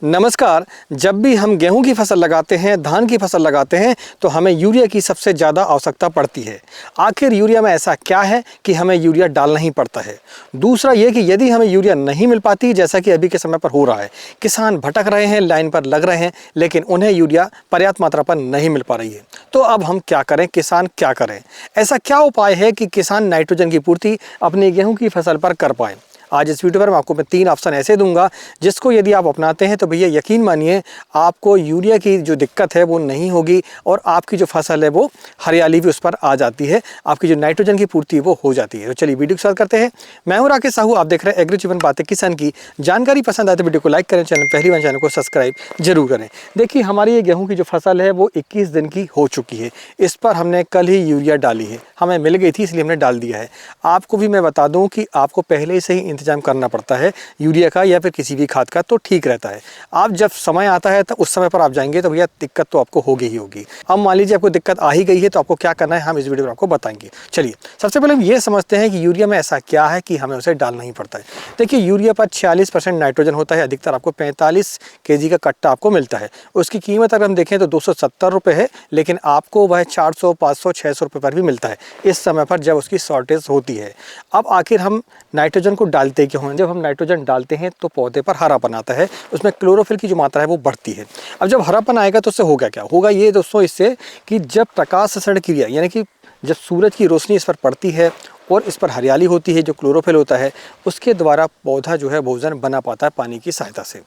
नमस्कार। जब भी हम गेहूं की फसल लगाते हैं, धान की फसल लगाते हैं तो हमें यूरिया की सबसे ज़्यादा आवश्यकता पड़ती है। आखिर यूरिया में ऐसा क्या है कि हमें यूरिया डालना ही पड़ता है। दूसरा ये कि यदि हमें यूरिया नहीं मिल पाती, जैसा कि अभी के समय पर हो रहा है, किसान भटक रहे हैं, लाइन पर लग रहे हैं, लेकिन उन्हें यूरिया पर्याप्त मात्रा पर नहीं मिल पा रही है। तो अब हम क्या करें, किसान क्या करें? ऐसा क्या उपाय है कि किसान नाइट्रोजन की पूर्ति अपनी गेहूँ की फसल पर कर पाए? आज इस वीडियो पर मैं आपको 3 ऑप्शन ऐसे दूंगा जिसको यदि आप अपनाते हैं तो भैया यकीन मानिए आपको यूरिया की जो दिक्कत है वो नहीं होगी और आपकी जो फसल है वो हरियाली भी उस पर आ जाती है, आपकी जो नाइट्रोजन की पूर्ति वो हो जाती है। तो चलिए वीडियो को स्टार्ट करते हैं। मैं हूं राकेश साहू, आप देख रहे हैं एग्री जीवन बातें किसान की। जानकारी पसंद आए तो वीडियो को लाइक करें, पहली बार चैनल को सब्सक्राइब जरूर करें। देखिए, हमारी ये गेहूँ की जो फसल है वो 21 दिन की हो चुकी है। इस पर हमने कल ही यूरिया डाली है, हमें मिल गई थी इसलिए हमने डाल दिया है। आपको भी मैं बता दूं कि आपको पहले से ही इंतजाम करना पड़ता है यूरिया का या फिर किसी भी खाद का, तो ठीक रहता है। आप जब समय आता है तो उस समय पर आप जाएंगे तो भैया दिक्कत तो आपको होगी ही होगी। अब मान लीजिए आपको दिक्कत आ ही गई है तो आपको क्या करना है हम इस वीडियो में आपको बताएंगे। चलिए सबसे पहले हम ये समझते हैं कि यूरिया में ऐसा क्या है कि हमें उसे डालना ही पड़ता है। देखिए, यूरिया पर 46% नाइट्रोजन होता है। अधिकतर आपको 45 kg का कट्टा आपको मिलता है। उसकी कीमत अगर हम देखें तो 270 रुपये है, लेकिन आपको वह 400, 500, 600 रुपये पर भी मिलता है इस समय पर जब उसकी शॉर्टेज होती है। अब आखिर हम नाइट्रोजन को डालते क्यों हैं? जब हम नाइट्रोजन डालते हैं तो पौधे पर हरापन आता है, उसमें क्लोरोफिल की जो मात्रा है वो बढ़ती है। अब जब हरापन आएगा तो उससे होगा क्या? होगा ये दोस्तों, इससे कि जब प्रकाश संश्लेषण क्रिया यानी कि जब सूरज की रोशनी इस पर पड़ती है और इस पर हरियाली होती है, जो क्लोरोफिल होता है, उसके द्वारा पौधा जो है भोजन बना पाता है पानी की सहायता से।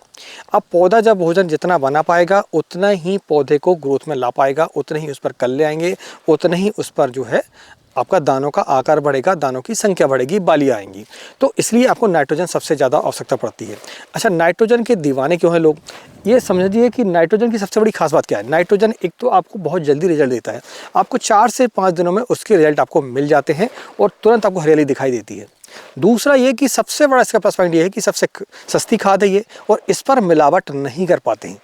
अब पौधा जब भोजन जितना बना पाएगा उतना ही पौधे को ग्रोथ में ला पाएगा, उतने ही उस पर कल्ले आएंगे, उतने ही उस पर जो है आपका दानों का आकार बढ़ेगा, दानों की संख्या बढ़ेगी, बालियाँ आएंगी। तो इसलिए आपको नाइट्रोजन सबसे ज़्यादा आवश्यकता पड़ती है। अच्छा, नाइट्रोजन के दीवाने क्यों हैं लोग? ये समझिए कि नाइट्रोजन की सबसे बड़ी खास बात क्या है। नाइट्रोजन एक तो आपको बहुत जल्दी रिजल्ट देता है, आपको 4 से 5 दिनों में उसके रिजल्ट आपको मिल जाते हैं और तुरंत आपको हरियाली दिखाई देती है। दूसरा ये कि सबसे बड़ा इसका प्लस पॉइंट ये है कि सबसे सस्ती खाद है ये, और इस पर मिलावट नहीं कर पाते हैं।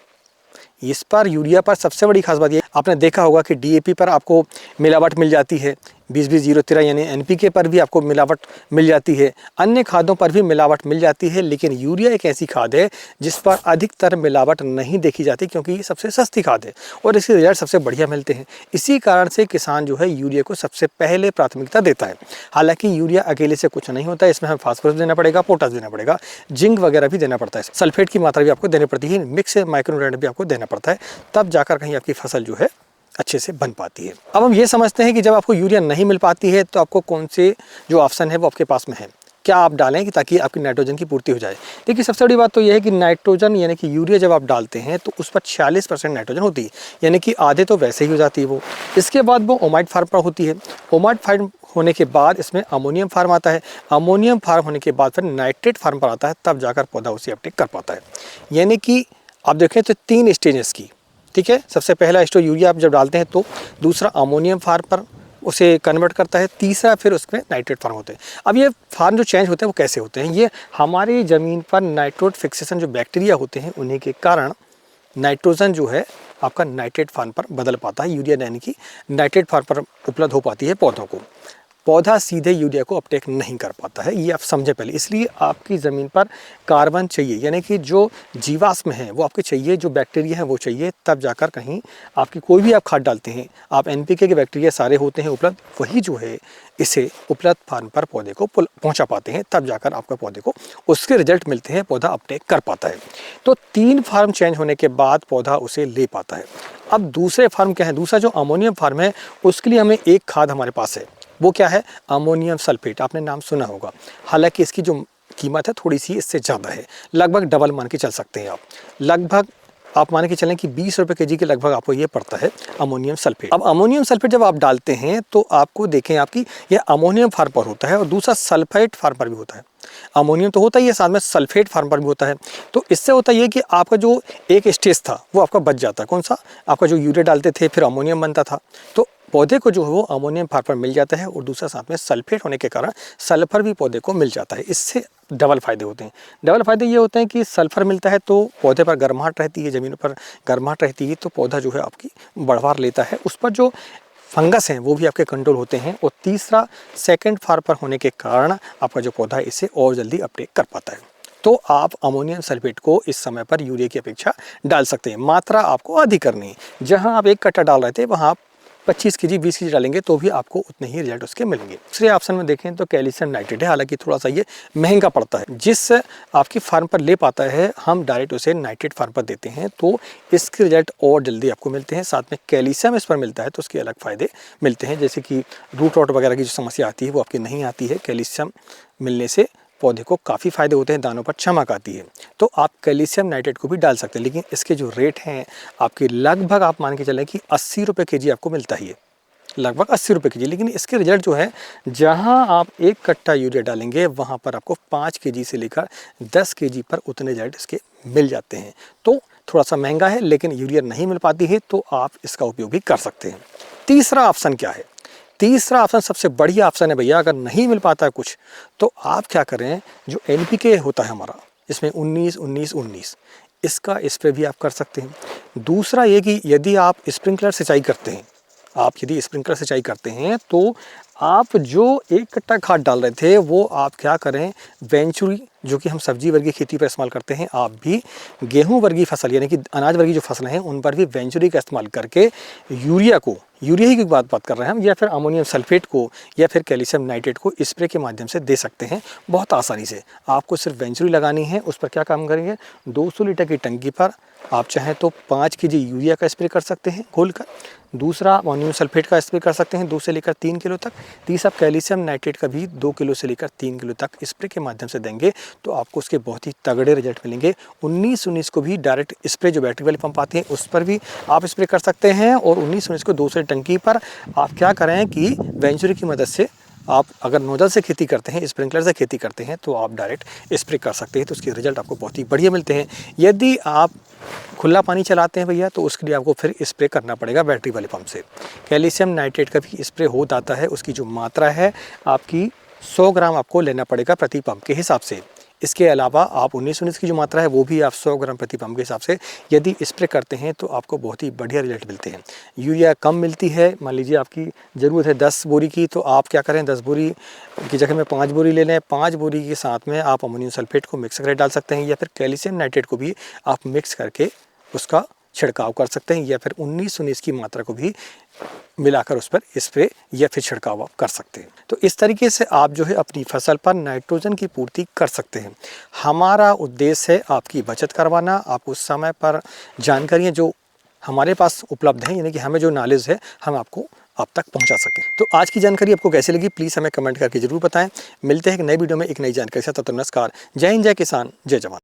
इस पर यूरिया पर सबसे बड़ी खास बात ये, आपने देखा होगा कि डीएपी पर आपको मिलावट मिल जाती है, 20-20-0-13 यानी एनपीके पर भी आपको मिलावट मिल जाती है, अन्य खादों पर भी मिलावट मिल जाती है, लेकिन यूरिया एक ऐसी खाद है जिस पर अधिकतर मिलावट नहीं देखी जाती क्योंकि ये सबसे सस्ती खाद है और इसके रिजल्ट सबसे बढ़िया मिलते हैं। इसी कारण से किसान जो है यूरिया को सबसे पहले प्राथमिकता देता है। हालांकि यूरिया अकेले से कुछ नहीं होता है, इसमें हमें फास्फोरस देना पड़ेगा, पोटास देना पड़ेगा, जिंक वगैरह भी देना पड़ता है, सल्फेट की मात्रा भी आपको देनी पड़ती है, मिक्स माइक्रोन्यूट्रिएंट भी आपको देना पड़ता है, तब जाकर कहीं आपकी फसल जो है अच्छे से बन पाती है। अब हम ये समझते हैं कि जब आपको यूरिया नहीं मिल पाती है तो आपको कौन से जो ऑप्शन है वो आपके पास में है, क्या आप डालें कि ताकि आपकी नाइट्रोजन की पूर्ति हो जाए। देखिए, सबसे बड़ी बात तो यह है कि नाइट्रोजन यानी कि यूरिया जब आप डालते हैं तो उस पर 46% नाइट्रोजन होती है, यानी कि आधे तो वैसे ही हो जाती है वो। इसके बाद वो ओमाइड फार्म पर होती है। ओमाइड फार्म होने के बाद इसमें अमोनियम फार्म आता है। अमोनियम फार्म होने के बाद फिर नाइट्रेट फार्म पर आता है, तब जाकर पौधा उसे अपटेक कर पाता है। यानी कि आप देखें तो 3 स्टेजेस की, ठीक है। सबसे पहला स्टेज यूरिया आप जब डालते हैं तो दूसरा अमोनियम फार्म पर उसे कन्वर्ट करता है, तीसरा फिर उसमें नाइट्रेट फार्म होते हैं। अब ये फार्म जो चेंज होते हैं वो कैसे होते हैं? ये हमारी ज़मीन पर नाइट्रोट फिक्सेशन जो बैक्टीरिया होते हैं उन्हीं के कारण नाइट्रोजन जो है आपका नाइट्रेट फार्म पर बदल पाता है, यूरिया यानी कि नाइट्रेट फार्म पर उपलब्ध हो पाती है पौधों को। पौधा सीधे यूरिया को अपटेक नहीं कर पाता है, ये आप समझे पहले। इसलिए आपकी ज़मीन पर कार्बन चाहिए, यानी कि जो जीवाश्म है वो आपके चाहिए, जो बैक्टीरिया है वो चाहिए, तब जाकर कहीं आपकी कोई भी आप खाद डालते हैं, आप एनपीके के बैक्टीरिया सारे होते हैं उपलब्ध, वही जो है इसे उपलब्ध फार्म पर पौधे को पहुंचा पाते हैं, तब जाकर आपका पौधे को उसके रिजल्ट मिलते हैं, पौधा अपटेक कर पाता है। तो 3 फार्म चेंज होने के बाद पौधा उसे ले पाता है। अब दूसरे फार्म क्या है? दूसरा जो अमोनियम फार्म है उसके लिए हमें एक खाद हमारे पास है, वो क्या है? Ammonium sulphate. आपने नाम सुना होगा, हालांकि इसकी जो कीमत है थोड़ी सी इससे ज़्यादा है, लगभग डबल मान के चल सकते हैं आप। लगभग आप मान के चलें कि 20 रुपये kg के लगभग आपको ये पड़ता है अमोनियम सल्फेट। अब अमोनियम सल्फेट जब आप डालते हैं तो आपको देखें आपकी यह अमोनियम फार्म पर होता है और दूसरा सल्फेट फार्म पर भी होता है। अमोनियम तो होता ही है, साथ में सल्फेट फार्म पर भी होता है। तो इससे होता ये कि आपका जो एक स्टेज था वो आपका बच जाता है। कौन सा? आपका जो यूरिया डालते थे फिर अमोनियम बनता था, तो पौधे को जो है वो अमोनियम फार्म पर मिल जाता है और दूसरा साथ में सल्फेट होने के कारण सल्फर भी पौधे को मिल जाता है। इससे डबल फायदे होते हैं। डबल फायदे ये होते हैं कि सल्फर मिलता है तो पौधे पर गर्माहट रहती है, ज़मीन पर गर्माहट रहती है, तो पौधा जो है आपकी बढ़वार लेता है, उस पर जो फंगस हैं वो भी आपके कंट्रोल होते हैं। और तीसरा सेकंड फार्म पर होने के कारण आपका जो पौधा है इसे और जल्दी अपटेक कर पाता है। तो आप अमोनियम सल्फेट को इस समय पर यूरिया की अपेक्षा डाल सकते हैं। मात्रा आपको अधिक करनी है। जहां आप 1 कट्टा डाल रहे थे वहां आप 25 केजी 20 केजी डालेंगे तो भी आपको उतने ही रिजल्ट उसके मिलेंगे। दूसरे ऑप्शन में देखें तो कैल्शियम नाइट्रेट है, हालांकि थोड़ा सा ये महंगा पड़ता है। जिस आपकी फार्म पर ले पाता है हम डायरेक्ट उसे नाइट्रेट फार्म पर देते हैं तो इसके रिजल्ट और जल्दी आपको मिलते हैं। साथ में कैल्शियम इस पर मिलता है तो उसके अलग फ़ायदे मिलते हैं, जैसे कि रूट रॉट वगैरह की जो समस्या आती है वो आपकी नहीं आती है। कैल्शियम मिलने से पौधे को काफ़ी फ़ायदे होते हैं, दानों पर चमक आती है। तो आप कैल्शियम नाइट्रेट को भी डाल सकते हैं, लेकिन इसके जो रेट हैं आपके लगभग आप मान के चलें कि 80 रुपये केजी आपको मिलता ही है, लगभग 80 रुपये केजी। लेकिन इसके रिजल्ट जो है, जहां आप 1 कट्टा यूरिया डालेंगे वहां पर आपको 5 केजी से लेकर 10 केजी पर उतने रिजल्ट इसके मिल जाते हैं। तो थोड़ा सा महंगा है, लेकिन यूरिया नहीं मिल पाती है तो आप इसका उपयोग भी कर सकते हैं। तीसरा ऑप्शन क्या है? तीसरा ऑप्शन सबसे बढ़िया ऑप्शन है भैया। अगर नहीं मिल पाता है कुछ तो आप क्या करें, जो NPK होता है हमारा, इसमें 19-19-19 इसका स्प्रे भी आप कर सकते हैं। दूसरा ये कि यदि आप स्प्रिंकलर सिंचाई करते हैं, यदि स्प्रिंकलर सिंचाई करते हैं तो आप जो 1 कट्टा खाद डाल रहे थे वो आप क्या करें, वेंचुरी जो कि हम सब्जी वर्गीय खेती पर इस्तेमाल करते हैं, आप भी गेहूं वर्गीय फसल यानी कि अनाज वर्गीय जो फसलें हैं उन पर भी वेंचुरी का इस्तेमाल करके यूरिया ही की बात कर रहे हैं हम, या फिर अमोनियम सल्फेट को या फिर कैल्शियम नाइट्रेट को स्प्रे के माध्यम से दे सकते हैं बहुत आसानी से। आपको सिर्फ वेंचुरी लगानी है। उस पर क्या काम करेंगे, 200 लीटर की टंकी पर आप चाहें तो 5 केजी यूरिया का स्प्रे कर सकते हैं घोलकर। दूसरा अमोनियम सल्फेट का स्प्रे कर सकते हैं 2 से लेकर 3 किलो तक। तीसरा कैल्शियम नाइट्रेट का भी 2 किलो से लेकर 3 किलो तक स्प्रे के माध्यम से देंगे तो आपको उसके बहुत ही तगड़े रिजल्ट मिलेंगे। 19-19 को भी डायरेक्ट स्प्रे जो बैटरी वाले पंप आते हैं उस पर भी आप स्प्रे कर सकते हैं। और 19-19 को 200 टंकी पर आप क्या करें कि वेंचुरी की मदद से आप अगर नोजल से खेती करते हैं, स्प्रिंकलर से खेती करते हैं तो आप डायरेक्ट स्प्रे कर सकते हैं तो उसके रिजल्ट आपको बहुत ही बढ़िया मिलते हैं। यदि आप खुला पानी चलाते हैं भैया तो उसके लिए आपको फिर स्प्रे करना पड़ेगा बैटरी वाले पंप से। कैल्शियम नाइट्रेट का भी स्प्रे हो जाता है, उसकी जो मात्रा है आपकी 100 ग्राम आपको लेना पड़ेगा प्रति पंप के हिसाब से। इसके अलावा आप 19-19 की जो मात्रा है वो भी आप 100 ग्राम प्रति पंप के हिसाब से यदि स्प्रे करते हैं तो आपको बहुत ही बढ़िया रिजल्ट मिलते हैं। यूरिया कम मिलती है, मान लीजिए आपकी ज़रूरत है 10 बोरी की तो आप क्या करें, 10 बोरी की जगह में 5 बोरी ले लें। 5 बोरी के साथ में आप अमोनियम सल्फेट को मिक्स करके डाल सकते हैं, या फिर कैल्शियम नाइट्रेट को भी आप मिक्स करके उसका छिड़काव कर सकते हैं, या फिर 19-19 की मात्रा को भी मिलाकर उस पर स्प्रे या फिर छिड़काव आप कर सकते हैं। तो इस तरीके से आप जो है अपनी फसल पर नाइट्रोजन की पूर्ति कर सकते हैं। हमारा उद्देश्य है आपकी बचत करवाना, आपको उस समय पर जानकारियाँ जो हमारे पास उपलब्ध हैं यानी कि हमें जो नॉलेज है हम आपको आप तक पहुंचा सकें। तो आज की जानकारी आपको कैसी लगी प्लीज़ हमें कमेंट करके जरूर बताएं। मिलते हैं एक नई वीडियो में एक नई जानकारी के साथ। तब तक नमस्कार, जय हिंद, जय किसान, जय जवान।